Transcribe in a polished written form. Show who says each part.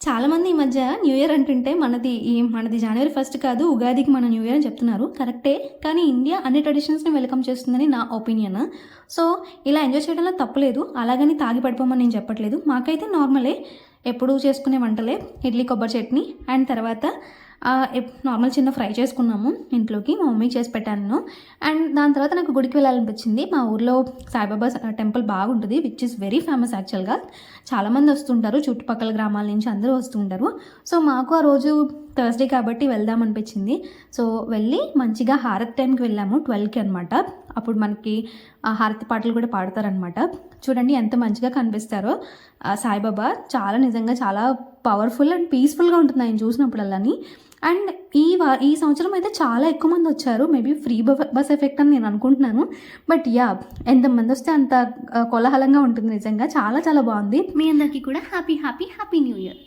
Speaker 1: చాలామంది ఈ మధ్య న్యూ ఇయర్ అంటుంటే మనది జనవరి 1 కాదు, ఉగాదికి మన న్యూ ఇయర్ అని చెప్తున్నారు. కరెక్టే. కానీ ఇండియా అన్ని ట్రెడిషన్స్‌ని వెల్కమ్ చేస్తుందని నా ఒపీనియన్. సో, ఇలా ఎంజాయ్ చేయడంలో తప్పులేదు. అలాగని తాగి పడిపోమని నేను చెప్పట్లేదు. మాకైతే నార్మలే. ఎప్పుడూ చేసుకునే వంటలే. ఇడ్లీ, కొబ్బరి చట్నీ అండ్ తర్వాత నార్మల్ చిన్న ఫ్రై చేసుకున్నాము ఇంట్లోకి. మా మమ్మీకి చేసి పెట్టాను. అండ్ దాని తర్వాత నాకు గుడికి వెళ్ళాలనిపించింది. మా ఊర్లో సాయిబాబా టెంపుల్ బాగుంటుంది, విచ్ ఇస్ వెరీ ఫేమస్ యాక్చువల్గా. చాలామంది వస్తుంటారు, చుట్టుపక్కల గ్రామాల నుంచి అందరూ వస్తుంటారు. సో మాకు ఆ రోజు థర్స్డే కాబట్టి వెళ్దామనిపించింది. సో వెళ్ళి మంచిగా హారతి టైంకి వెళ్ళాము, 12కి అనమాట. అప్పుడు మనకి హారతి పాటలు కూడా పాడతారనమాట. చూడండి ఎంత మంచిగా కనిపిస్తారో సాయిబాబా. నిజంగా చాలా పవర్ఫుల్ అండ్ పీస్ఫుల్గా ఉంటుంది ఆయన చూసినప్పుడల్లాని. అండ్ ఈ సంవత్సరం అయితే చాలా ఎక్కువ మంది వచ్చారు. మేబీ ఫ్రీ బస్ ఎఫెక్ట్ అని నేను అనుకుంటున్నాను. బట్ ఎంతమంది వస్తే అంత కోలాహలంగా ఉంటుంది. నిజంగా చాలా చాలా బాగుంది. మీ అందరికీ కూడా హ్యాపీ న్యూ ఇయర్.